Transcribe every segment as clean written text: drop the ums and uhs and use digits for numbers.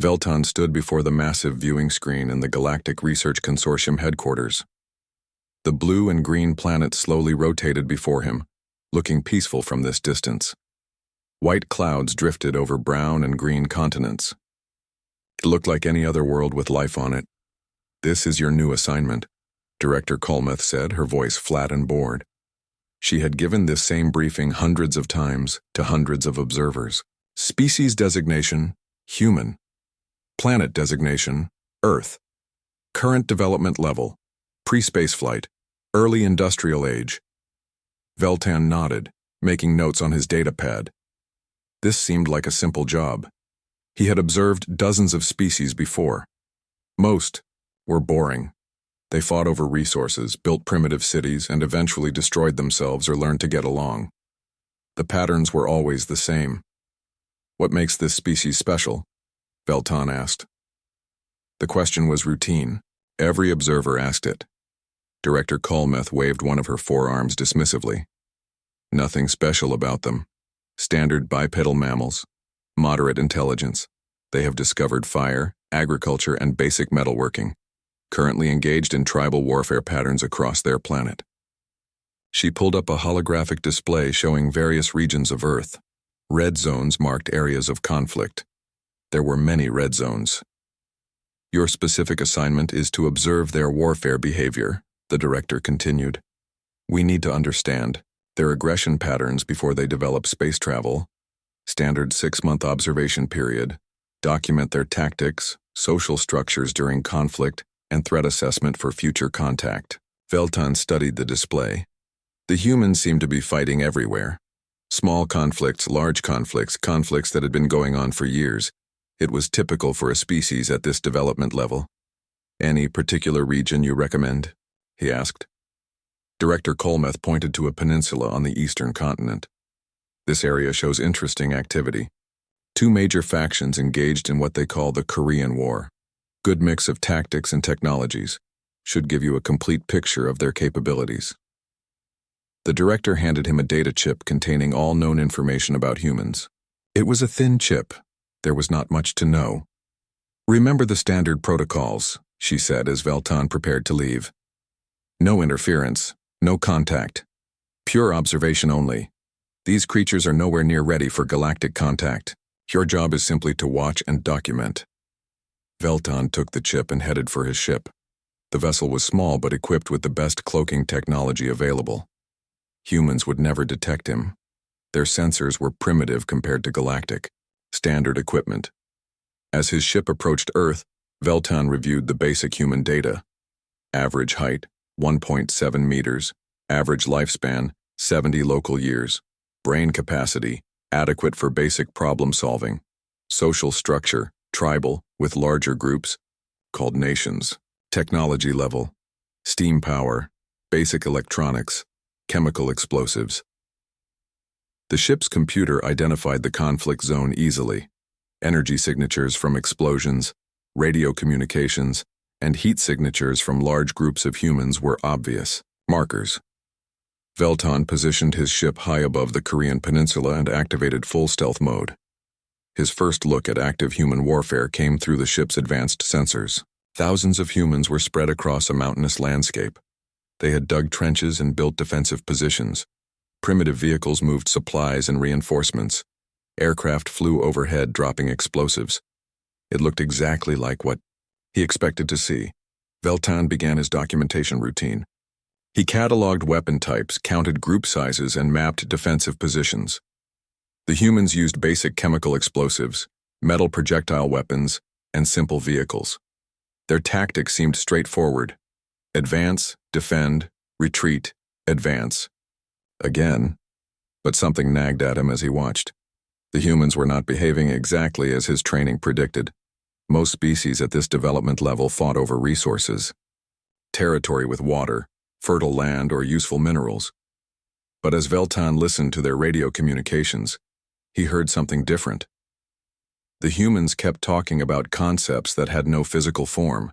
Veltan stood before the massive viewing screen in the Galactic Research Consortium headquarters. The blue and green planets slowly rotated before him, looking peaceful from this distance. White clouds drifted over brown and green continents. It looked like any other world with life on it. "This is your new assignment," Director Colmeth said, her voice flat and bored. She had given this same briefing hundreds of times to hundreds of observers. Species designation, human. Planet designation, Earth. Current development level, pre-spaceflight, early industrial age. Veltan nodded, making notes on his datapad. This seemed like a simple job. He had observed dozens of species before. Most were boring. They fought over resources, built primitive cities, and eventually destroyed themselves or learned to get along. The patterns were always the same. "What makes this species special?" Veltan asked. The question was routine. Every observer asked it. Director Colmeth waved one of her forearms dismissively. "Nothing special about them. Standard bipedal mammals. Moderate intelligence. They have discovered fire, agriculture, and basic metalworking. Currently engaged in tribal warfare patterns across their planet." She pulled up a holographic display showing various regions of Earth. Red zones marked areas of conflict. There were many red zones. "Your specific assignment is to observe their warfare behavior," the director continued. "We need to understand their aggression patterns before they develop space travel, standard 6-month observation period, document their tactics, social structures during conflict, and threat assessment for future contact." Veltan studied the display. The humans seemed to be fighting everywhere. Small conflicts, large conflicts, conflicts that had been going on for years. It was typical for a species at this development level. "Any particular region you recommend?" he asked. Director Colmeth pointed to a peninsula on the eastern continent. "This area shows interesting activity. 2 major factions engaged in what they call the Korean War. Good mix of tactics and technologies. Should give you a complete picture of their capabilities." The director handed him a data chip containing all known information about humans. It was a thin chip. There was not much to know. "Remember the standard protocols," she said as Veltan prepared to leave. "No interference, no contact. Pure observation only. These creatures are nowhere near ready for galactic contact. Your job is simply to watch and document." Veltan took the chip and headed for his ship. The vessel was small but equipped with the best cloaking technology available. Humans would never detect him. Their sensors were primitive compared to galactic, standard equipment. As his ship approached Earth, Veltan reviewed the basic human data. Average height, 1.7 meters. Average lifespan, 70 local years. Brain capacity, adequate for basic problem solving. Social structure, tribal, with larger groups, called nations. Technology level, steam power, basic electronics, chemical explosives. The ship's computer identified the conflict zone easily. Energy signatures from explosions, radio communications, and heat signatures from large groups of humans were obvious markers. Veltan positioned his ship high above the Korean peninsula and activated full stealth mode. His first look at active human warfare came through the ship's advanced sensors. Thousands of humans were spread across a mountainous landscape. They had dug trenches and built defensive positions. Primitive vehicles moved supplies and reinforcements. Aircraft flew overhead, dropping explosives. It looked exactly like what he expected to see. Veltan began his documentation routine. He cataloged weapon types, counted group sizes, and mapped defensive positions. The humans used basic chemical explosives, metal projectile weapons, and simple vehicles. Their tactics seemed straightforward. Advance, defend, retreat, advance. Again. But something nagged at him as he watched. The humans were not behaving exactly as his training predicted. Most species at this development level fought over resources. Territory with water, fertile land, or useful minerals. But as Veltan listened to their radio communications, he heard something different. The humans kept talking about concepts that had no physical form.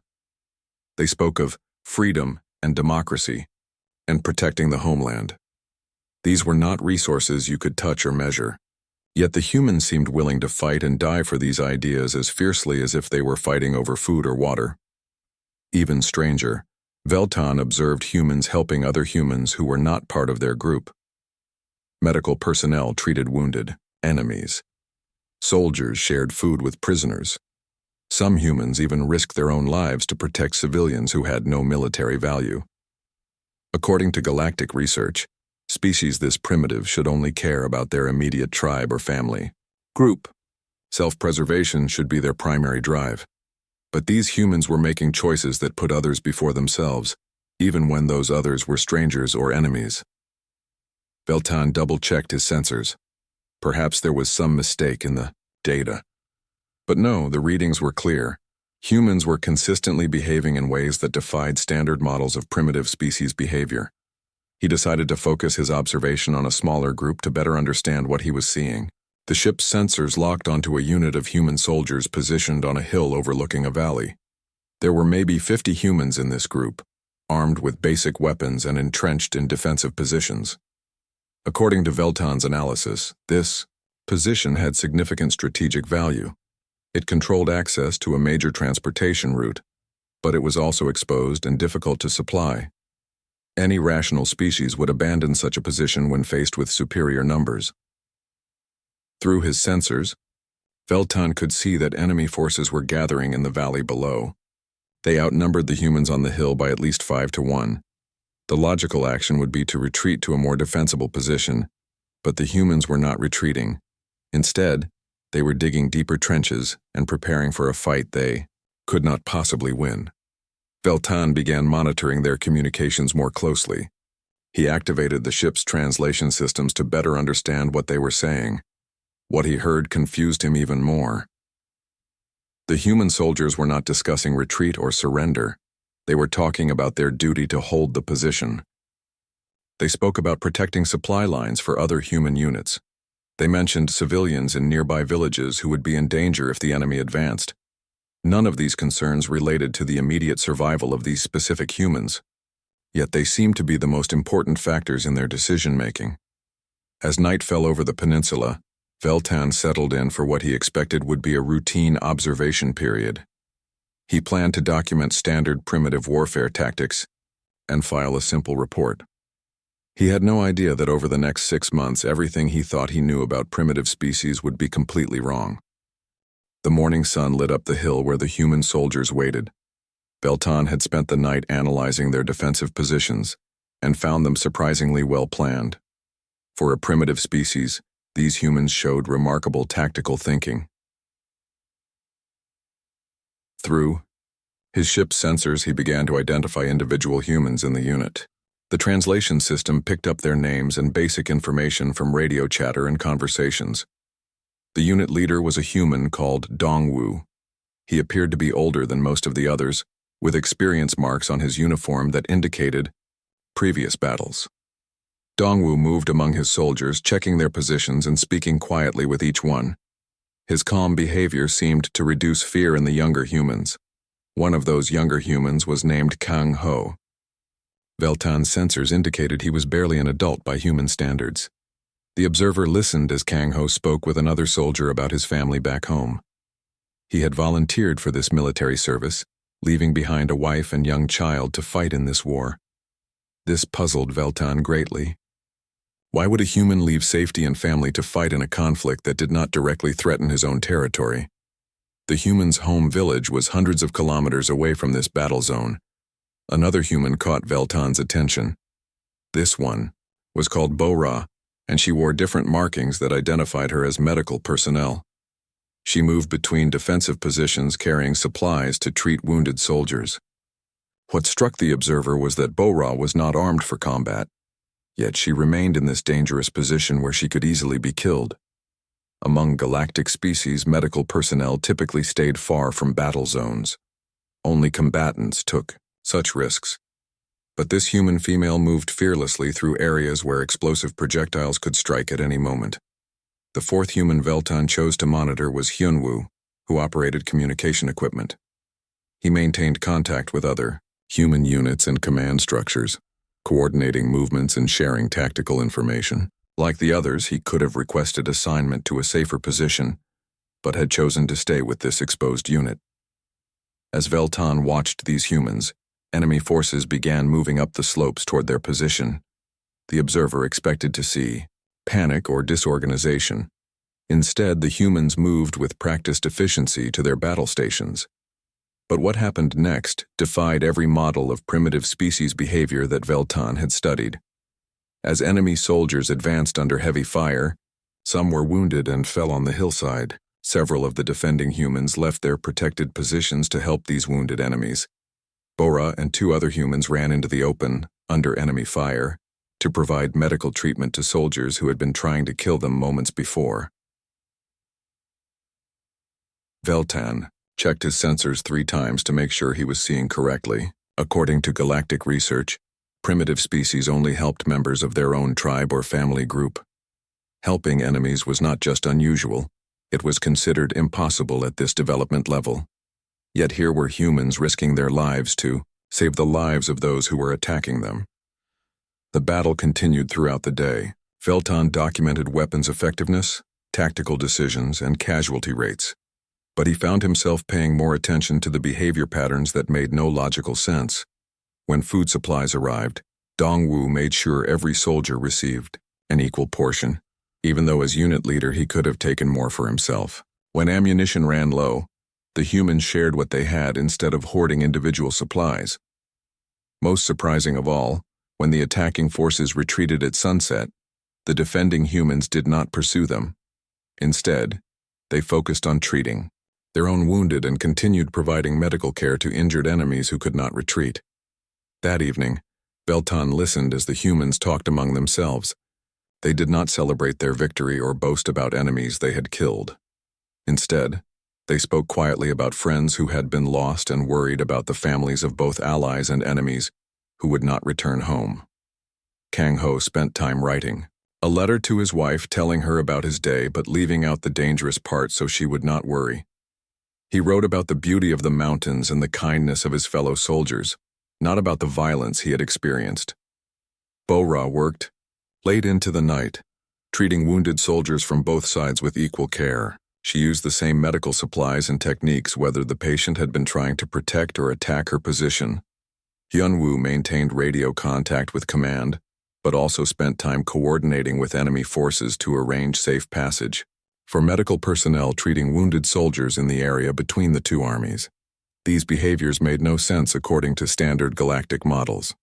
They spoke of freedom and democracy, and protecting the homeland. These were not resources you could touch or measure. Yet the humans seemed willing to fight and die for these ideas as fiercely as if they were fighting over food or water. Even stranger, Veltan observed humans helping other humans who were not part of their group. Medical personnel treated wounded enemies. Soldiers shared food with prisoners. Some humans even risked their own lives to protect civilians who had no military value. According to galactic research, species this primitive should only care about their immediate tribe or family. Group. Self-preservation should be their primary drive. But these humans were making choices that put others before themselves, even when those others were strangers or enemies. Veltan double-checked his sensors. Perhaps there was some mistake in the data. But no, the readings were clear. Humans were consistently behaving in ways that defied standard models of primitive species behavior. He decided to focus his observation on a smaller group to better understand what he was seeing. The ship's sensors locked onto a unit of human soldiers positioned on a hill overlooking a valley. There were maybe 50 humans in this group, armed with basic weapons and entrenched in defensive positions. According to Veltan's analysis, this position had significant strategic value. It controlled access to a major transportation route, but it was also exposed and difficult to supply. Any rational species would abandon such a position when faced with superior numbers. Through his sensors, Veltan could see that enemy forces were gathering in the valley below. They outnumbered the humans on the hill by at least 5-1. The logical action would be to retreat to a more defensible position, but the humans were not retreating. Instead, they were digging deeper trenches and preparing for a fight they could not possibly win. Veltan began monitoring their communications more closely. He activated the ship's translation systems to better understand what they were saying. What he heard confused him even more. The human soldiers were not discussing retreat or surrender. They were talking about their duty to hold the position. They spoke about protecting supply lines for other human units. They mentioned civilians in nearby villages who would be in danger if the enemy advanced. None of these concerns related to the immediate survival of these specific humans, yet they seemed to be the most important factors in their decision-making. As night fell over the peninsula, Veltan settled in for what he expected would be a routine observation period. He planned to document standard primitive warfare tactics and file a simple report. He had no idea that over the next 6 months everything he thought he knew about primitive species would be completely wrong. The morning sun lit up the hill where the human soldiers waited. Veltan had spent the night analyzing their defensive positions and found them surprisingly well planned. For a primitive species, these humans showed remarkable tactical thinking. Through his ship's sensors, he began to identify individual humans in the unit. The translation system picked up their names and basic information from radio chatter and conversations. The unit leader was a human called Dongwu. He appeared to be older than most of the others, with experience marks on his uniform that indicated previous battles. Dongwu moved among his soldiers, checking their positions and speaking quietly with each one. His calm behavior seemed to reduce fear in the younger humans. One of those younger humans was named Kang Ho. Veltan's sensors indicated he was barely an adult by human standards. The observer listened as Kang Ho spoke with another soldier about his family back home. He had volunteered for this military service, leaving behind a wife and young child to fight in this war. This puzzled Veltan greatly. Why would a human leave safety and family to fight in a conflict that did not directly threaten his own territory? The human's home village was hundreds of kilometers away from this battle zone. Another human caught Veltan's attention. This one was called Bo-Ra, and she wore different markings that identified her as medical personnel. She moved between defensive positions carrying supplies to treat wounded soldiers. What struck the observer was that Bo-Ra was not armed for combat, yet she remained in this dangerous position where she could easily be killed. Among galactic species, medical personnel typically stayed far from battle zones. Only combatants took such risks. But this human female moved fearlessly through areas where explosive projectiles could strike at any moment. The fourth human Veltan chose to monitor was Hyunwoo, who operated communication equipment. He maintained contact with other human units and command structures, coordinating movements and sharing tactical information. Like the others, he could have requested assignment to a safer position, but had chosen to stay with this exposed unit. As Veltan watched these humans, enemy forces began moving up the slopes toward their position. The observer expected to see panic or disorganization. Instead, the humans moved with practiced efficiency to their battle stations. But what happened next defied every model of primitive species behavior that Veltan had studied. As enemy soldiers advanced under heavy fire, some were wounded and fell on the hillside. Several of the defending humans left their protected positions to help these wounded enemies. Bora and 2 other humans ran into the open, under enemy fire, to provide medical treatment to soldiers who had been trying to kill them moments before. Veltan checked his sensors 3 times to make sure he was seeing correctly. According to Galactic research, primitive species only helped members of their own tribe or family group. Helping enemies was not just unusual, it was considered impossible at this development level. Yet here were humans risking their lives to save the lives of those who were attacking them. The battle continued throughout the day. Veltan documented weapons effectiveness, tactical decisions, and casualty rates. But he found himself paying more attention to the behavior patterns that made no logical sense. When food supplies arrived, Dongwu made sure every soldier received an equal portion, even though as unit leader he could have taken more for himself. When ammunition ran low, the humans shared what they had instead of hoarding individual supplies. Most surprising of all, when the attacking forces retreated at sunset, the defending humans did not pursue them. Instead, they focused on treating their own wounded and continued providing medical care to injured enemies who could not retreat. That evening, Veltan listened as the humans talked among themselves. They did not celebrate their victory or boast about enemies they had killed. Instead, they spoke quietly about friends who had been lost and worried about the families of both allies and enemies who would not return home. Kang Ho spent time writing a letter to his wife telling her about his day but leaving out the dangerous part so she would not worry. He wrote about the beauty of the mountains and the kindness of his fellow soldiers, not about the violence he had experienced. Bora worked late into the night, treating wounded soldiers from both sides with equal care. She used the same medical supplies and techniques whether the patient had been trying to protect or attack her position. Hyunwoo maintained radio contact with command, but also spent time coordinating with enemy forces to arrange safe passage for medical personnel treating wounded soldiers in the area between the 2 armies. These behaviors made no sense according to standard galactic models.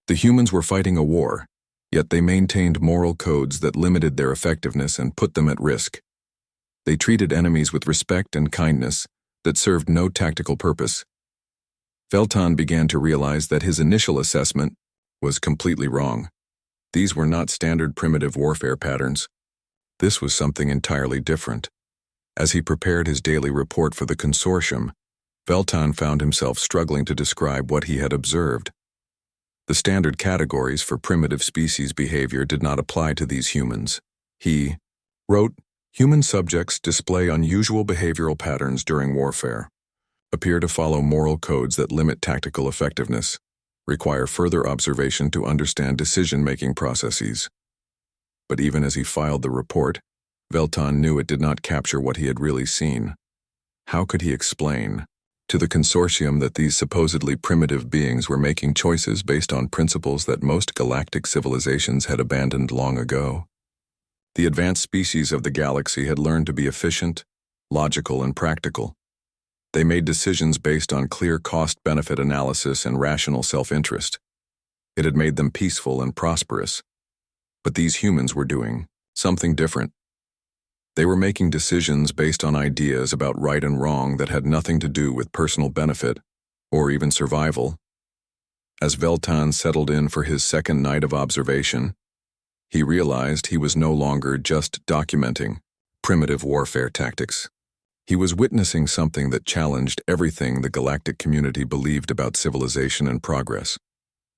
The humans were fighting a war, yet they maintained moral codes that limited their effectiveness and put them at risk. They treated enemies with respect and kindness that served no tactical purpose. Veltan began to realize that his initial assessment was completely wrong. These were not standard primitive warfare patterns. This was something entirely different. As he prepared his daily report for the consortium, Veltan found himself struggling to describe what he had observed. The standard categories for primitive species behavior did not apply to these humans. He wrote, "Human subjects display unusual behavioral patterns during warfare, appear to follow moral codes that limit tactical effectiveness, require further observation to understand decision-making processes." But even as he filed the report, Veltan knew it did not capture what he had really seen. How could he explain to the consortium that these supposedly primitive beings were making choices based on principles that most galactic civilizations had abandoned long ago? The advanced species of the galaxy had learned to be efficient, logical, and practical. They made decisions based on clear cost-benefit analysis and rational self-interest. It had made them peaceful and prosperous. But these humans were doing something different. They were making decisions based on ideas about right and wrong that had nothing to do with personal benefit or even survival. As Veltan settled in for his second night of observation, he realized he was no longer just documenting primitive warfare tactics. He was witnessing something that challenged everything the galactic community believed about civilization and progress.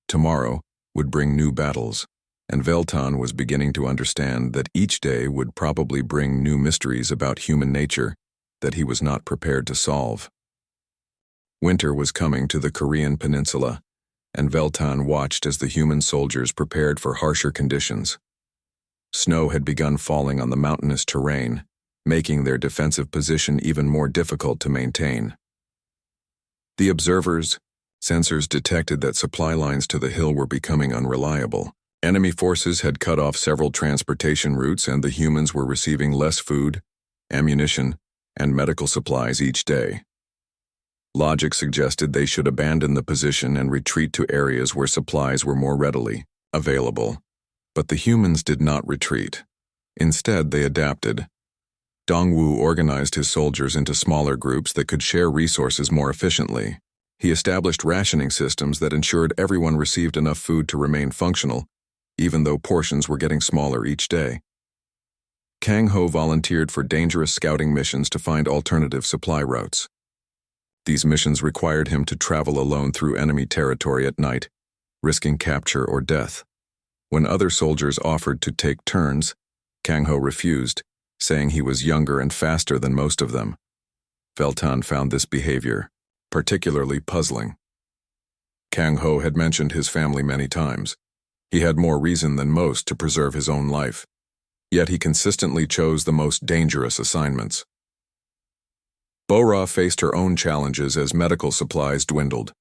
Tomorrow would bring new battles, and Veltan was beginning to understand that each day would probably bring new mysteries about human nature that he was not prepared to solve. Winter was coming to the Korean peninsula, and Veltan watched as the human soldiers prepared for harsher conditions. Snow had begun falling on the mountainous terrain, making their defensive position even more difficult to maintain. The observers' sensors detected that supply lines to the hill were becoming unreliable. Enemy forces had cut off several transportation routes, and the humans were receiving less food, ammunition, and medical supplies each day. Logic suggested they should abandon the position and retreat to areas where supplies were more readily available. But the humans did not retreat. Instead, they adapted. Dongwu organized his soldiers into smaller groups that could share resources more efficiently. He established rationing systems that ensured everyone received enough food to remain functional, even though portions were getting smaller each day. Kang Ho volunteered for dangerous scouting missions to find alternative supply routes. These missions required him to travel alone through enemy territory at night, risking capture or death. When other soldiers offered to take turns, Kang Ho refused, saying he was younger and faster than most of them. Veltan found this behavior particularly puzzling. Kang Ho had mentioned his family many times. He had more reason than most to preserve his own life. Yet he consistently chose the most dangerous assignments. Bora faced her own challenges as medical supplies dwindled.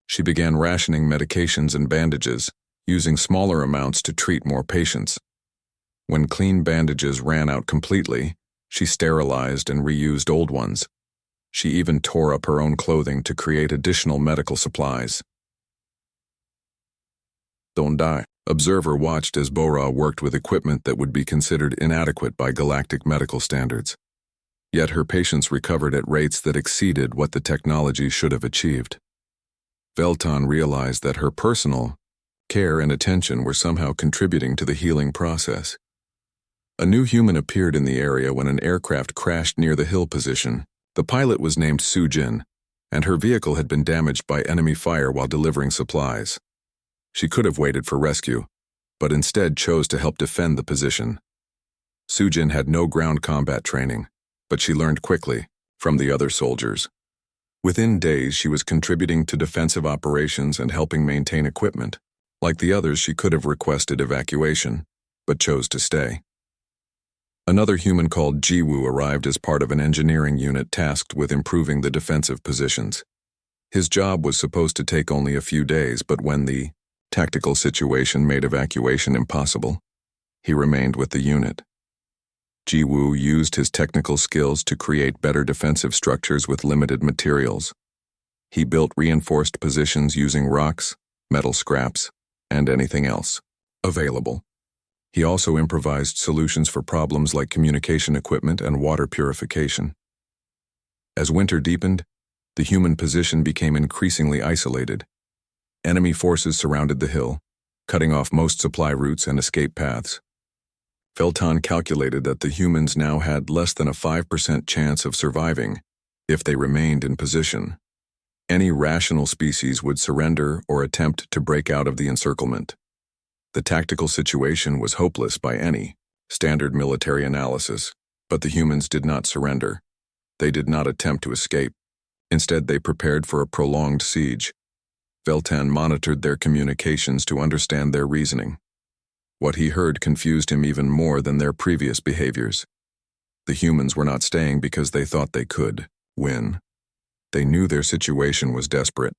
She began rationing medications and bandages, using smaller amounts to treat more patients. When clean bandages ran out completely, she sterilized and reused old ones. She even tore up her own clothing to create additional medical supplies. Don't die. Observer watched as Bora worked with equipment that would be considered inadequate by galactic medical standards. Yet her patients recovered at rates that exceeded what the technology should have achieved. Veltan realized that her personal care and attention were somehow contributing to the healing process. A new human appeared in the area when an aircraft crashed near the hill position. The pilot was named Sujin, and her vehicle had been damaged by enemy fire while delivering supplies. She could have waited for rescue, but instead chose to help defend the position. Sujin had no ground combat training, but she learned quickly from the other soldiers. Within days, she was contributing to defensive operations and helping maintain equipment. Like the others, she could have requested evacuation, but chose to stay. Another human called Jiwoo arrived as part of an engineering unit tasked with improving the defensive positions. His job was supposed to take only a few days, but when the tactical situation made evacuation impossible, he remained with the unit. Jiwoo used his technical skills to create better defensive structures with limited materials. He built reinforced positions using rocks, metal scraps, and anything else available. He also improvised solutions for problems like communication equipment and water purification. As winter deepened, the human position became increasingly isolated. Enemy forces surrounded the hill, cutting off most supply routes and escape paths. Veltan calculated that the humans now had less than a 5% chance of surviving if they remained in position. Any rational species would surrender or attempt to break out of the encirclement. The tactical situation was hopeless by any standard military analysis, but the humans did not surrender. They did not attempt to escape. Instead, they prepared for a prolonged siege. Veltan monitored their communications to understand their reasoning. What he heard confused him even more than their previous behaviors. The humans were not staying because they thought they could win. They knew their situation was desperate.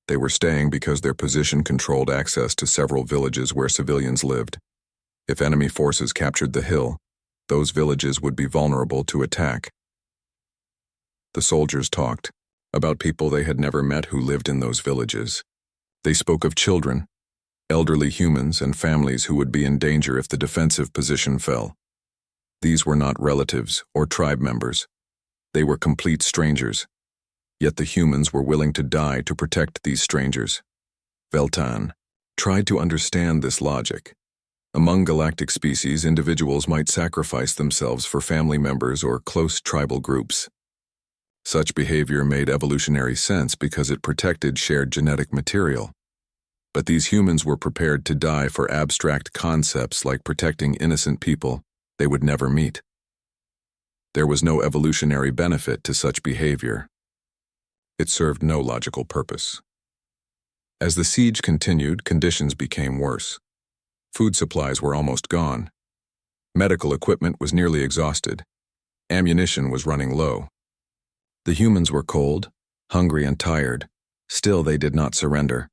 They were staying because their position controlled access to several villages where civilians lived. If enemy forces captured the hill, those villages would be vulnerable to attack. The soldiers talked about people they had never met who lived in those villages. They spoke of children, elderly humans, and families who would be in danger if the defensive position fell. These were not relatives or tribe members. They were complete strangers. Yet the humans were willing to die to protect these strangers. Veltan tried to understand this logic. Among galactic species, individuals might sacrifice themselves for family members or close tribal groups. Such behavior made evolutionary sense because it protected shared genetic material. But these humans were prepared to die for abstract concepts like protecting innocent people they would never meet. There was no evolutionary benefit to such behavior. It served no logical purpose. As the siege continued, conditions became worse. Food supplies were almost gone. Medical equipment was nearly exhausted. Ammunition was running low. The humans were cold, hungry, and tired. Still, they did not surrender.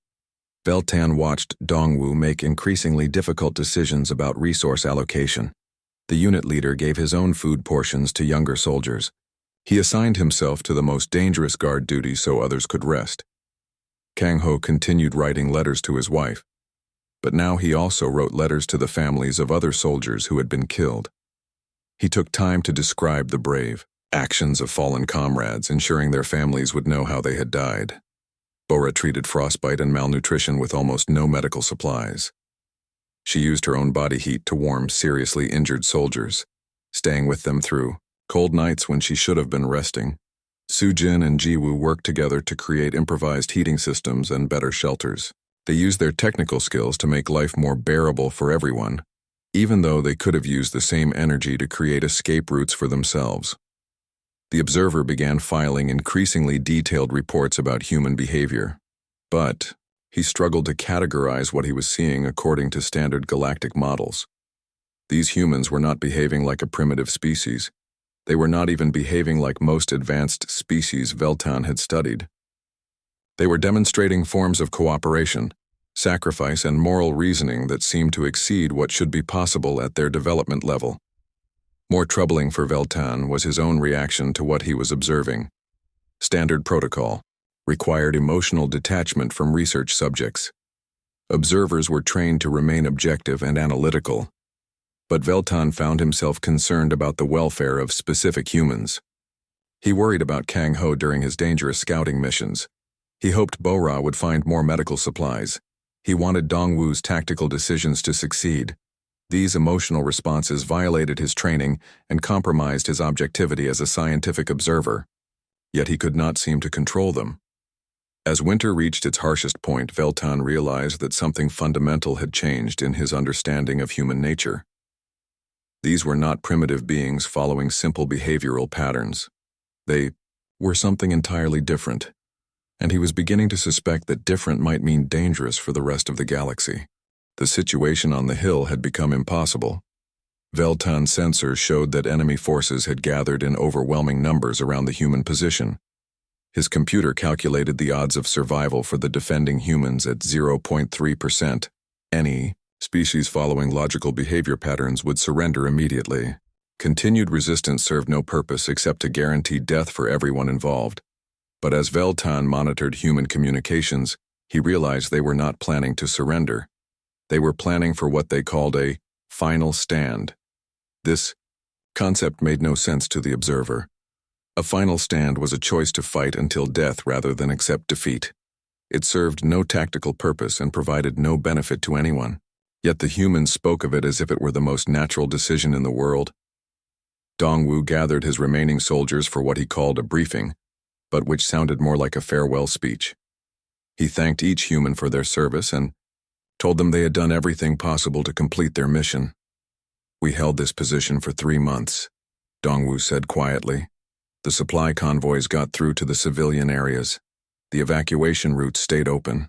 Veltan watched Dongwu make increasingly difficult decisions about resource allocation. The unit leader gave his own food portions to younger soldiers. He assigned himself to the most dangerous guard duty so others could rest. Kang Ho continued writing letters to his wife, but now he also wrote letters to the families of other soldiers who had been killed. He took time to describe the brave actions of fallen comrades, ensuring their families would know how they had died. Bora treated frostbite and malnutrition with almost no medical supplies. She used her own body heat to warm seriously injured soldiers, staying with them through cold nights when she should have been resting. Sujin and Jiwoo worked together to create improvised heating systems and better shelters. They used their technical skills to make life more bearable for everyone, even though they could have used the same energy to create escape routes for themselves. The observer began filing increasingly detailed reports about human behavior, but he struggled to categorize what he was seeing according to standard galactic models. These humans were not behaving like a primitive species. They were not even behaving like most advanced species Veltan had studied. They were demonstrating forms of cooperation, sacrifice, and moral reasoning that seemed to exceed what should be possible at their development level. More troubling for Veltan was his own reaction to what he was observing. Standard protocol required emotional detachment from research subjects. Observers were trained to remain objective and analytical, but Veltan found himself concerned about the welfare of specific humans. He worried about Kang Ho during his dangerous scouting missions. He hoped Bora would find more medical supplies. He wanted Dongwu's tactical decisions to succeed. These emotional responses violated his training and compromised his objectivity as a scientific observer, yet he could not seem to control them. As winter reached its harshest point, Veltan realized that something fundamental had changed in his understanding of human nature. These were not primitive beings following simple behavioral patterns. They were something entirely different, and he was beginning to suspect that different might mean dangerous for the rest of the galaxy. The situation on the hill had become impossible. Veltan's sensors showed that enemy forces had gathered in overwhelming numbers around the human position. His computer calculated the odds of survival for the defending humans at 0.3%. Any species following logical behavior patterns would surrender immediately. Continued resistance served no purpose except to guarantee death for everyone involved. But as Veltan monitored human communications, he realized they were not planning to surrender. They were planning for what they called a final stand. This concept made no sense to the observer. A final stand was a choice to fight until death rather than accept defeat. It served no tactical purpose and provided no benefit to anyone. Yet the humans spoke of it as if it were the most natural decision in the world. Dongwu gathered his remaining soldiers for what he called a briefing, but which sounded more like a farewell speech. He thanked each human for their service and told them they had done everything possible to complete their mission. "We held this position for 3 months," Dongwu said quietly. "The supply convoys got through to the civilian areas. The evacuation routes stayed open.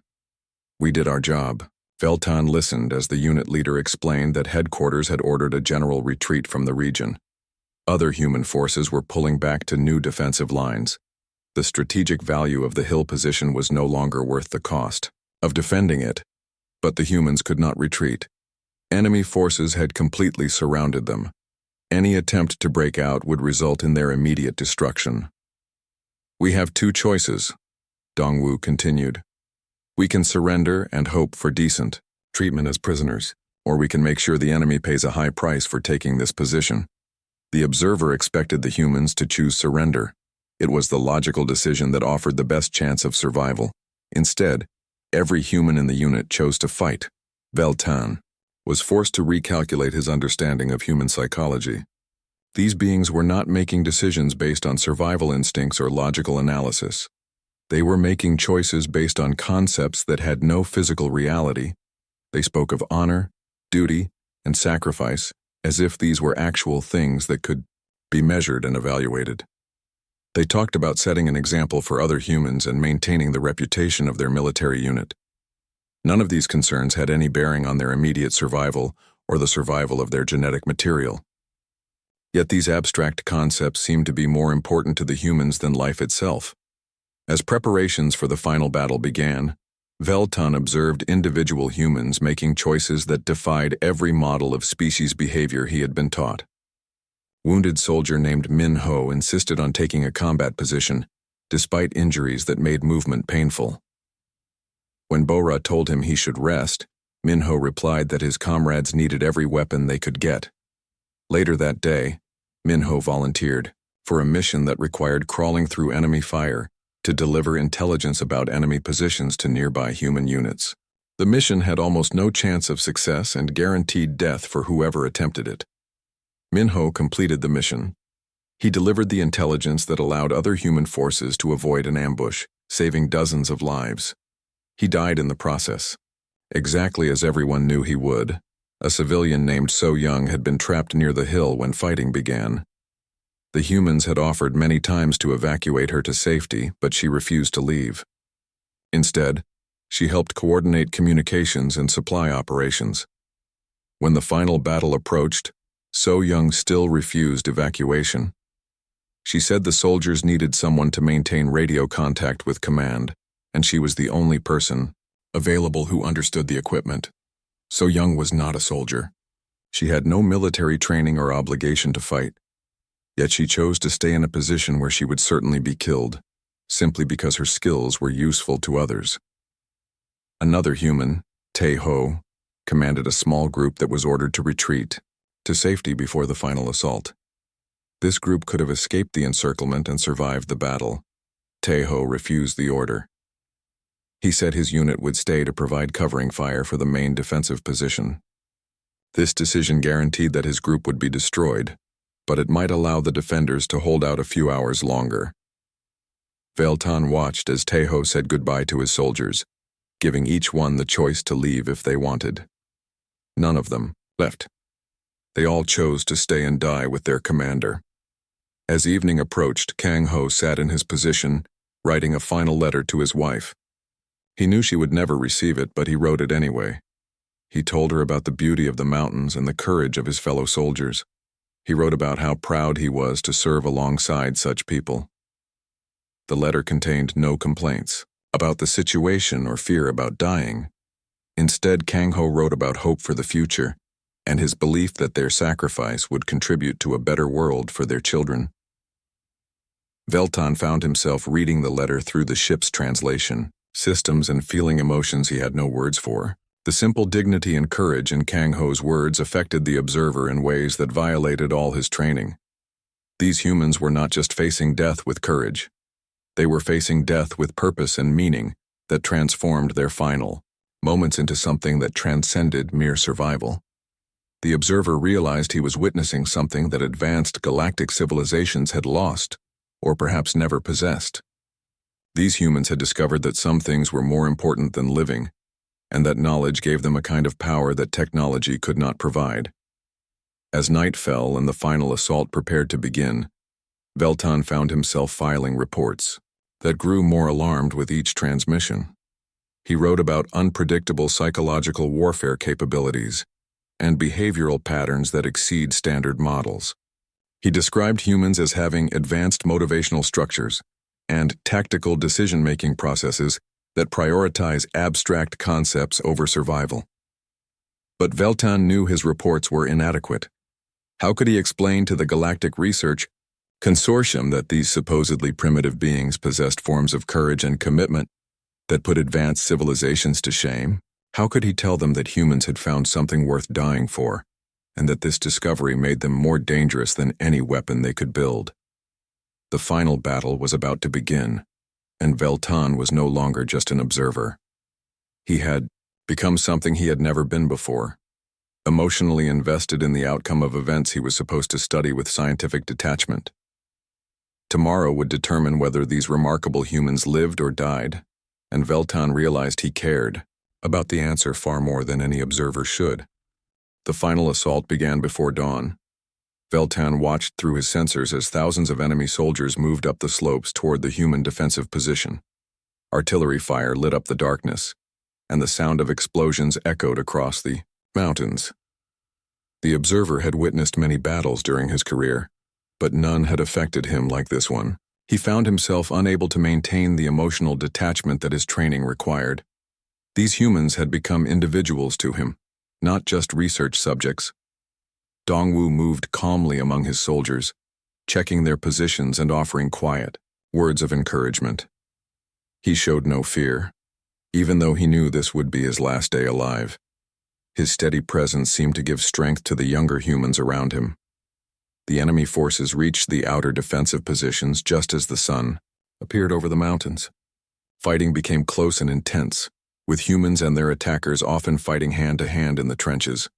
We did our job." Veltan listened as the unit leader explained that headquarters had ordered a general retreat from the region. Other human forces were pulling back to new defensive lines. The strategic value of the hill position was no longer worth the cost of defending it, but the humans could not retreat. Enemy forces had completely surrounded them. Any attempt to break out would result in their immediate destruction. "We have 2 choices," Dongwu continued. "We can surrender and hope for decent treatment as prisoners, or we can make sure the enemy pays a high price for taking this position." The observer expected the humans to choose surrender. It was the logical decision that offered the best chance of survival. Instead, every human in the unit chose to fight. Veltan was forced to recalculate his understanding of human psychology. These beings were not making decisions based on survival instincts or logical analysis. They were making choices based on concepts that had no physical reality. They spoke of honor, duty, and sacrifice as if these were actual things that could be measured and evaluated. They talked about setting an example for other humans and maintaining the reputation of their military unit. None of these concerns had any bearing on their immediate survival or the survival of their genetic material. Yet these abstract concepts seemed to be more important to the humans than life itself. As preparations for the final battle began, Veltan observed individual humans making choices that defied every model of species behavior he had been taught. Wounded soldier named Min Ho insisted on taking a combat position, despite injuries that made movement painful. When Bora told him he should rest, Min Ho replied that his comrades needed every weapon they could get. Later that day, Min Ho volunteered for a mission that required crawling through enemy fire to deliver intelligence about enemy positions to nearby human units. The mission had almost no chance of success and guaranteed death for whoever attempted it. Min Ho completed the mission. He delivered the intelligence that allowed other human forces to avoid an ambush, saving dozens of lives. He died in the process. Exactly as everyone knew he would, a civilian named So Young had been trapped near the hill when fighting began. The humans had offered many times to evacuate her to safety, but she refused to leave. Instead, she helped coordinate communications and supply operations. When the final battle approached, So Young still refused evacuation. She said the soldiers needed someone to maintain radio contact with command, and she was the only person available who understood the equipment. So Young was not a soldier. She had no military training or obligation to fight. Yet she chose to stay in a position where she would certainly be killed, simply because her skills were useful to others. Another human, Tae Ho, commanded a small group that was ordered to retreat to safety before the final assault. This group could have escaped the encirclement and survived the battle. Tae Ho refused the order. He said his unit would stay to provide covering fire for the main defensive position. This decision guaranteed that his group would be destroyed, but it might allow the defenders to hold out a few hours longer. Veltan watched as Tae Ho said goodbye to his soldiers, giving each one the choice to leave if they wanted. None of them left. They all chose to stay and die with their commander. As evening approached, Kang Ho sat in his position, writing a final letter to his wife. He knew she would never receive it, but he wrote it anyway. He told her about the beauty of the mountains and the courage of his fellow soldiers. He wrote about how proud he was to serve alongside such people. The letter contained no complaints about the situation or fear about dying. Instead, Kang Ho wrote about hope for the future and his belief that their sacrifice would contribute to a better world for their children. Veltan found himself reading the letter through the ship's translation systems and feeling emotions he had no words for. The simple dignity and courage in Kang Ho's words affected the observer in ways that violated all his training. These humans were not just facing death with courage. They were facing death with purpose and meaning that transformed their final moments into something that transcended mere survival. The observer realized he was witnessing something that advanced galactic civilizations had lost, or perhaps never possessed. These humans had discovered that some things were more important than living, and that knowledge gave them a kind of power that technology could not provide. As night fell and the final assault prepared to begin, Veltan found himself filing reports that grew more alarmed with each transmission. He wrote about unpredictable psychological warfare capabilities and behavioral patterns that exceed standard models. He described humans as having advanced motivational structures and tactical decision-making processes that prioritize abstract concepts over survival. But Veltan knew his reports were inadequate. How could he explain to the Galactic Research Consortium that these supposedly primitive beings possessed forms of courage and commitment that put advanced civilizations to shame? How could he tell them that humans had found something worth dying for, and that this discovery made them more dangerous than any weapon they could build? The final battle was about to begin, and Veltan was no longer just an observer. He had become something he had never been before, emotionally invested in the outcome of events he was supposed to study with scientific detachment. Tomorrow would determine whether these remarkable humans lived or died, and Veltan realized he cared about the answer far more than any observer should. The final assault began before dawn. Veltan watched through his sensors as thousands of enemy soldiers moved up the slopes toward the human defensive position. Artillery fire lit up the darkness, and the sound of explosions echoed across the mountains. The observer had witnessed many battles during his career, but none had affected him like this one. He found himself unable to maintain the emotional detachment that his training required. These humans had become individuals to him, not just research subjects. Dongwu moved calmly among his soldiers, checking their positions and offering quiet words of encouragement. He showed no fear, even though he knew this would be his last day alive. His steady presence seemed to give strength to the younger humans around him. The enemy forces reached the outer defensive positions just as the sun appeared over the mountains. Fighting became close and intense, with humans and their attackers often fighting hand-to-hand in the trenches.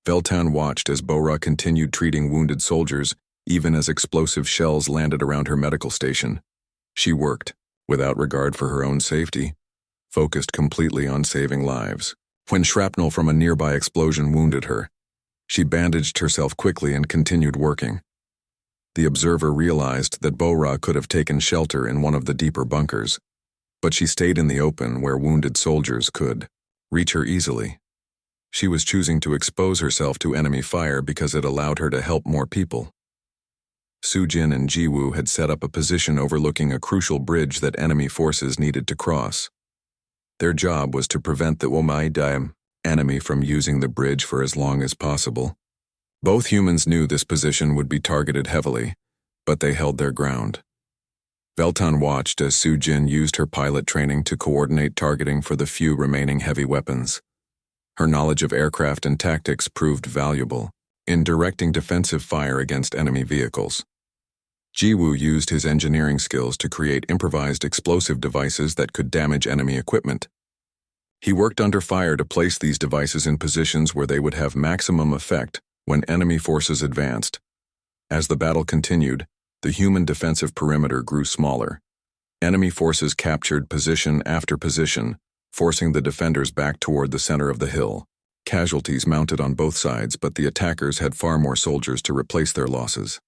Veltan watched as Bora continued treating wounded soldiers even as explosive shells landed around her medical station. She worked, without regard for her own safety, focused completely on saving lives. When shrapnel from a nearby explosion wounded her, she bandaged herself quickly and continued working. The observer realized that Bora could have taken shelter in one of the deeper bunkers, but she stayed in the open where wounded soldiers could reach her easily. She was choosing to expose herself to enemy fire because it allowed her to help more people. Sujin and Jiwoo had set up a position overlooking a crucial bridge that enemy forces needed to cross. Their job was to prevent the Womaidai enemy from using the bridge for as long as possible. Both humans knew this position would be targeted heavily, but they held their ground. Veltan watched as Sujin used her pilot training to coordinate targeting for the few remaining heavy weapons. Her knowledge of aircraft and tactics proved valuable in directing defensive fire against enemy vehicles. Jiwoo used his engineering skills to create improvised explosive devices that could damage enemy equipment. He worked under fire to place these devices in positions where they would have maximum effect when enemy forces advanced. As the battle continued, the human defensive perimeter grew smaller. Enemy forces captured position after position, forcing the defenders back toward the center of the hill. Casualties mounted on both sides, but the attackers had far more soldiers to replace their losses.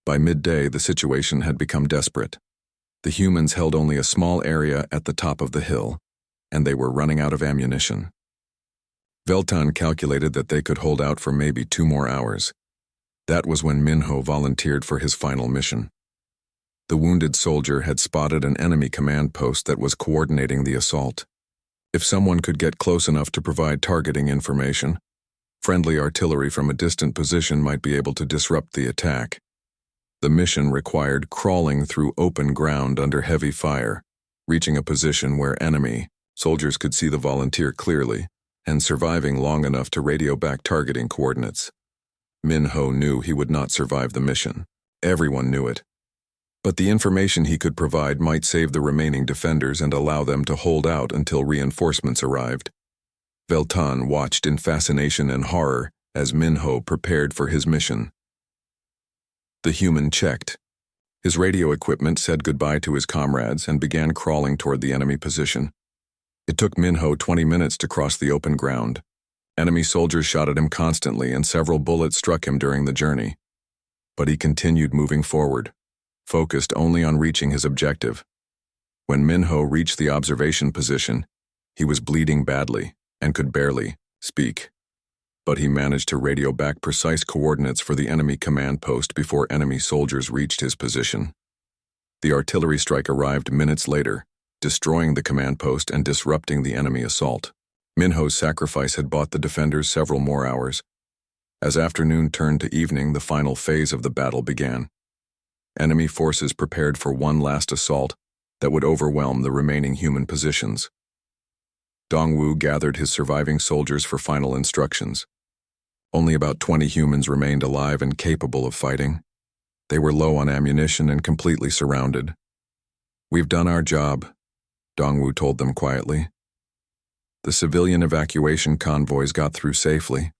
By midday, the situation had become desperate. The humans held only a small area at the top of the hill, and they were running out of ammunition. Veltan calculated that they could hold out for maybe 2 more hours. That was when Minho volunteered for his final mission. The wounded soldier had spotted an enemy command post that was coordinating the assault. If someone could get close enough to provide targeting information, friendly artillery from a distant position might be able to disrupt the attack. The mission required crawling through open ground under heavy fire, reaching a position where enemy soldiers could see the volunteer clearly, and surviving long enough to radio back targeting coordinates. Minho knew he would not survive the mission. Everyone knew it. But the information he could provide might save the remaining defenders and allow them to hold out until reinforcements arrived. Veltan watched in fascination and horror as Minho prepared for his mission. The human checked. His radio equipment said goodbye to his comrades and began crawling toward the enemy position. It took Minho 20 minutes to cross the open ground. Enemy soldiers shot at him constantly and several bullets struck him during the journey. But he continued moving forward, focused only on reaching his objective. When Minho reached the observation position, he was bleeding badly and could barely speak. But he managed to radio back precise coordinates for the enemy command post before enemy soldiers reached his position. The artillery strike arrived minutes later, destroying the command post and disrupting the enemy assault. Minho's sacrifice had bought the defenders several more hours. As afternoon turned to evening, the final phase of the battle began. Enemy forces prepared for one last assault that would overwhelm the remaining human positions. Dongwu gathered his surviving soldiers for final instructions. Only about 20 humans remained alive and capable of fighting. They were low on ammunition and completely surrounded. "We've done our job," Dongwu told them quietly. The civilian evacuation convoys got through safely.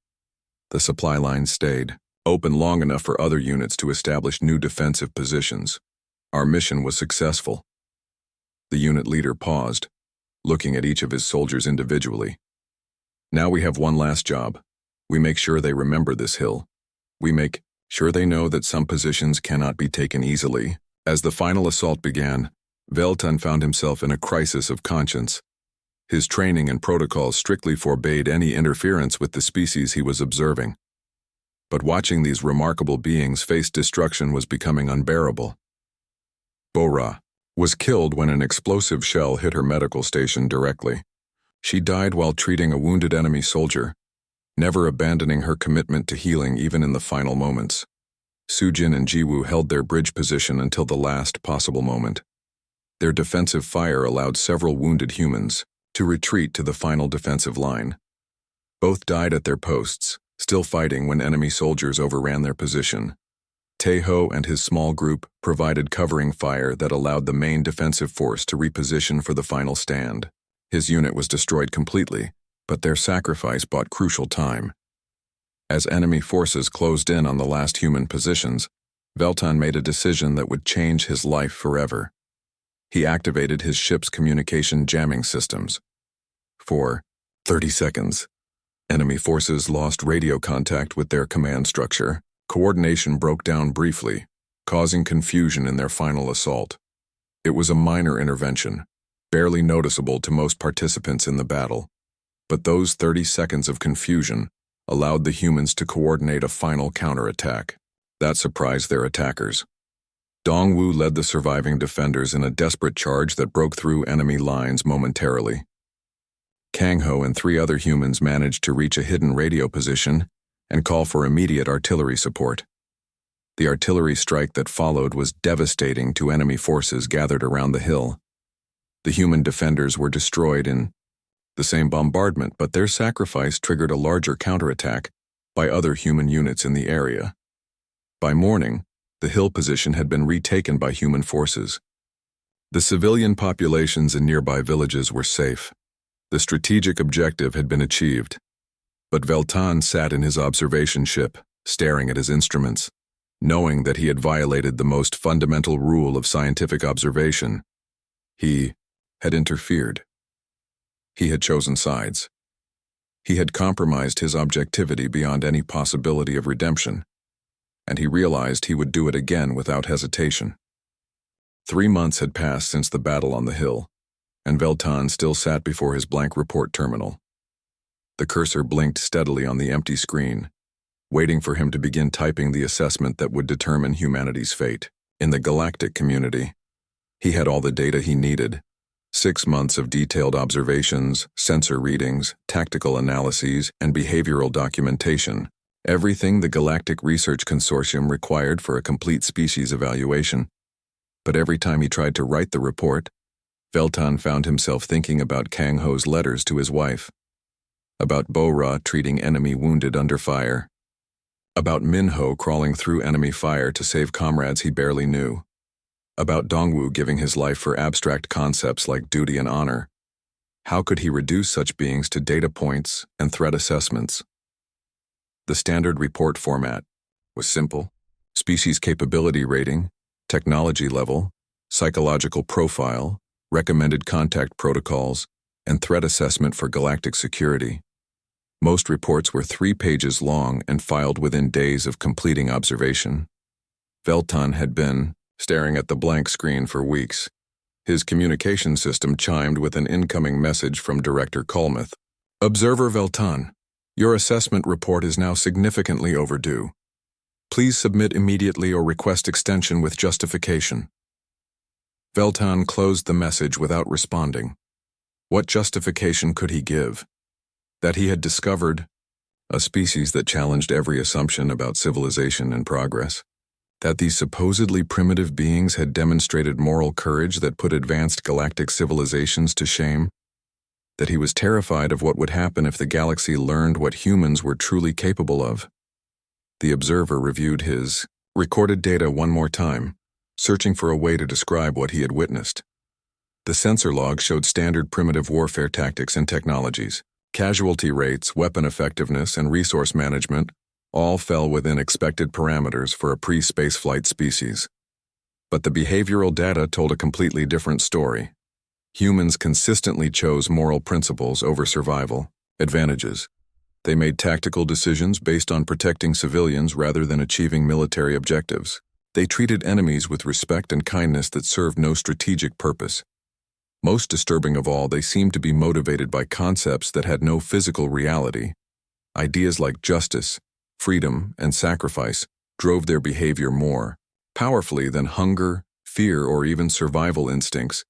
The supply lines stayed open long enough for other units to establish new defensive positions. Our mission was successful. The unit leader paused, looking at each of his soldiers individually. "Now we have one last job. We make sure they remember this hill. We make sure they know that some positions cannot be taken easily." As the final assault began, Veltan found himself in a crisis of conscience. His training and protocols strictly forbade any interference with the species he was observing. But watching these remarkable beings face destruction was becoming unbearable. Bora was killed when an explosive shell hit her medical station directly. She died while treating a wounded enemy soldier, never abandoning her commitment to healing even in the final moments. Sujin and Jiwoo held their bridge position until the last possible moment. Their defensive fire allowed several wounded humans to retreat to the final defensive line. Both died at their posts, still fighting when enemy soldiers overran their position. Taeho and his small group provided covering fire that allowed the main defensive force to reposition for the final stand. His unit was destroyed completely, but their sacrifice bought crucial time. As enemy forces closed in on the last human positions, Veltan made a decision that would change his life forever. He activated his ship's communication jamming systems. For 30 seconds, enemy forces lost radio contact with their command structure. Coordination broke down briefly, causing confusion in their final assault. It was a minor intervention, barely noticeable to most participants in the battle, but those 30 seconds of confusion allowed the humans to coordinate a final counterattack. That surprised their attackers. Dongwu led the surviving defenders in a desperate charge that broke through enemy lines momentarily. Kangho and 3 other humans managed to reach a hidden radio position and call for immediate artillery support. The artillery strike that followed was devastating to enemy forces gathered around the hill. The human defenders were destroyed in the same bombardment, but their sacrifice triggered a larger counterattack by other human units in the area. By morning, the hill position had been retaken by human forces. The civilian populations in nearby villages were safe. The strategic objective had been achieved. But Veltan sat in his observation ship, staring at his instruments, knowing that he had violated the most fundamental rule of scientific observation. He had interfered. He had chosen sides. He had compromised his objectivity beyond any possibility of redemption, and he realized he would do it again without hesitation. 3 months had passed since the battle on the hill, and Veltan still sat before his blank report terminal. The cursor blinked steadily on the empty screen, waiting for him to begin typing the assessment that would determine humanity's fate. In the galactic community, he had all the data he needed. 6 months of detailed observations, sensor readings, tactical analyses, and behavioral documentation. Everything the Galactic Research Consortium required for a complete species evaluation. But every time he tried to write the report, Veltan found himself thinking about Kangho's letters to his wife, about Bora treating enemy wounded under fire, about Minho crawling through enemy fire to save comrades he barely knew, about Dongwu giving his life for abstract concepts like duty and honor. How could he reduce such beings to data points and threat assessments? The standard report format was simple: species capability rating, technology level, psychological profile, recommended contact protocols, and threat assessment for galactic security. Most reports were 3 pages long and filed within days of completing observation. Veltan had been staring at the blank screen for weeks. His communication system chimed with an incoming message from Director Kulmuth. Observer Veltan, your assessment report is now significantly overdue. Please submit immediately or request extension with justification. Veltan closed the message without responding. What justification could he give? That he had discovered a species that challenged every assumption about civilization and progress? That these supposedly primitive beings had demonstrated moral courage that put advanced galactic civilizations to shame? That he was terrified of what would happen if the galaxy learned what humans were truly capable of? The observer reviewed his recorded data one more time, searching for a way to describe what he had witnessed. The sensor log showed standard primitive warfare tactics and technologies. Casualty rates, weapon effectiveness, and resource management all fell within expected parameters for a pre-spaceflight species. But the behavioral data told a completely different story. Humans consistently chose moral principles over survival advantages. They made tactical decisions based on protecting civilians rather than achieving military objectives. They treated enemies with respect and kindness that served no strategic purpose. Most disturbing of all, they seemed to be motivated by concepts that had no physical reality. Ideas like justice, freedom, and sacrifice drove their behavior more powerfully than hunger, fear, or even survival instincts.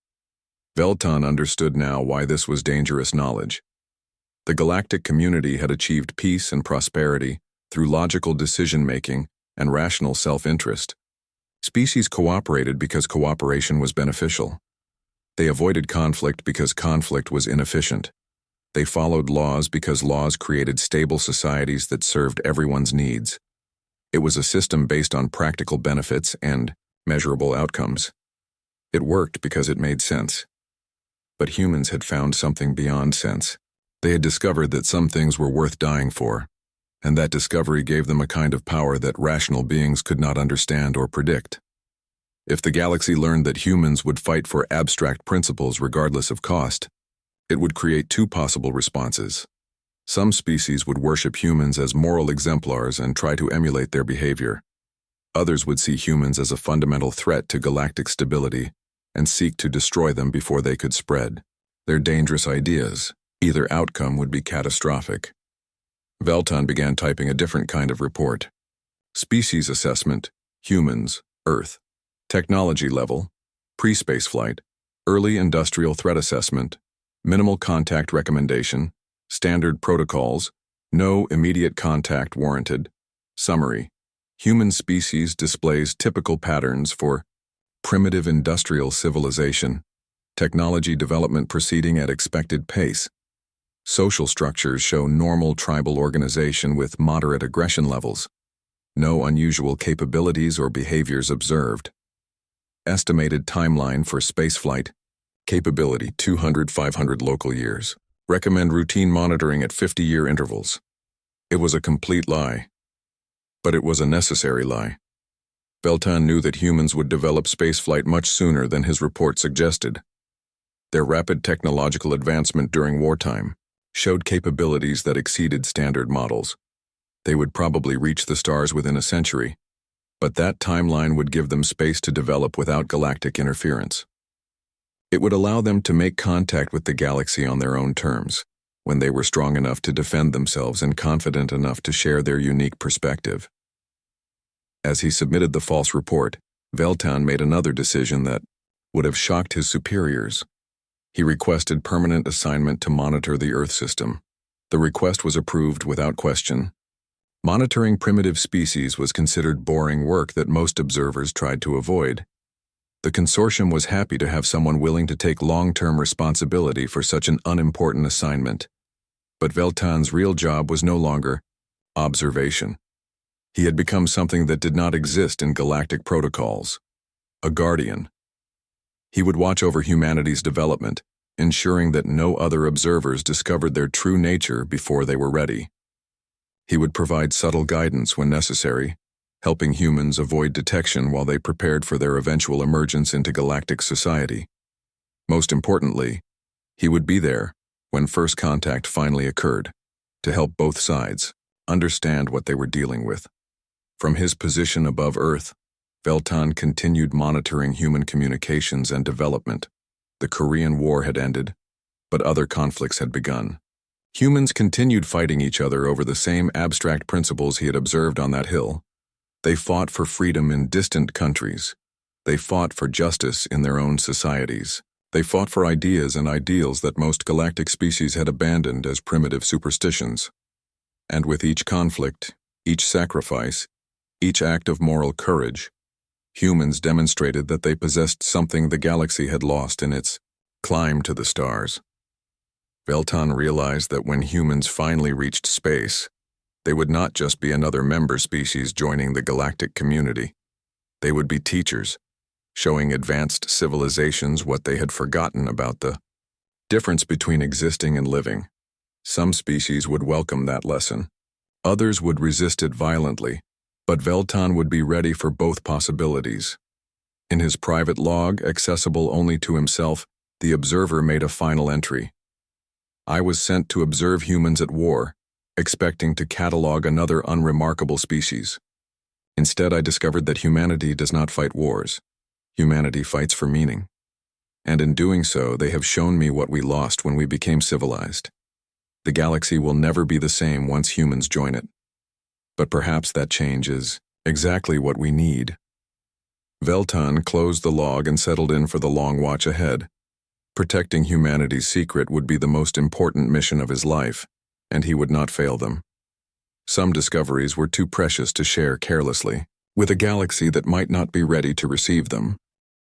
Veltan understood now why this was dangerous knowledge. The galactic community had achieved peace and prosperity through logical decision-making and rational self-interest. Species cooperated because cooperation was beneficial. They avoided conflict because conflict was inefficient. They followed laws because laws created stable societies that served everyone's needs. It was a system based on practical benefits and measurable outcomes. It worked because it made sense. But humans had found something beyond sense. They had discovered that some things were worth dying for, and that discovery gave them a kind of power that rational beings could not understand or predict. If the galaxy learned that humans would fight for abstract principles regardless of cost, it would create two possible responses. Some species would worship humans as moral exemplars and try to emulate their behavior. Others would see humans as a fundamental threat to galactic stability and seek to destroy them before they could spread their dangerous ideas. Either outcome would be catastrophic. Veltan began typing a different kind of report. Species assessment, humans, Earth. Technology level, pre-space flight, early industrial threat assessment, minimal contact recommendation, standard protocols, no immediate contact warranted. Summary: human species displays typical patterns for primitive industrial civilization, technology development proceeding at expected pace. Social structures show normal tribal organization with moderate aggression levels. No unusual capabilities or behaviors observed. Estimated timeline for spaceflight. Capability 200-500 local years. Recommend routine monitoring at 50-year intervals. It was a complete lie. But it was a necessary lie. Veltan knew that humans would develop spaceflight much sooner than his report suggested. Their rapid technological advancement during wartime showed capabilities that exceeded standard models. They would probably reach the stars within a century, but that timeline would give them space to develop without galactic interference. It would allow them to make contact with the galaxy on their own terms, when they were strong enough to defend themselves and confident enough to share their unique perspective. As he submitted the false report, Veltan made another decision that would have shocked his superiors. He requested permanent assignment to monitor the Earth system. The request was approved without question. Monitoring primitive species was considered boring work that most observers tried to avoid. The consortium was happy to have someone willing to take long-term responsibility for such an unimportant assignment. But Veltan's real job was no longer observation. He had become something that did not exist in galactic protocols: a guardian. He would watch over humanity's development, ensuring that no other observers discovered their true nature before they were ready. He would provide subtle guidance when necessary, helping humans avoid detection while they prepared for their eventual emergence into galactic society. Most importantly, he would be there when first contact finally occurred, to help both sides understand what they were dealing with. From his position above Earth, Veltan continued monitoring human communications and development. The Korean War had ended, but other conflicts had begun. Humans continued fighting each other over the same abstract principles he had observed on that hill. They fought for freedom in distant countries. They fought for justice in their own societies. They fought for ideas and ideals that most galactic species had abandoned as primitive superstitions. And with each conflict, each sacrifice, each act of moral courage, humans demonstrated that they possessed something the galaxy had lost in its climb to the stars. Veltan realized that when humans finally reached space, they would not just be another member species joining the galactic community. They would be teachers, showing advanced civilizations what they had forgotten about the difference between existing and living. Some species would welcome that lesson. Others would resist it violently, but Veltan would be ready for both possibilities. In his private log, accessible only to himself, the observer made a final entry. I was sent to observe humans at war, expecting to catalog another unremarkable species. Instead, I discovered that humanity does not fight wars. Humanity fights for meaning. And in doing so, they have shown me what we lost when we became civilized. The galaxy will never be the same once humans join it. But perhaps that change is exactly what we need. Veltan closed the log and settled in for the long watch ahead. Protecting humanity's secret would be the most important mission of his life, and he would not fail them. Some discoveries were too precious to share carelessly, with a galaxy that might not be ready to receive them.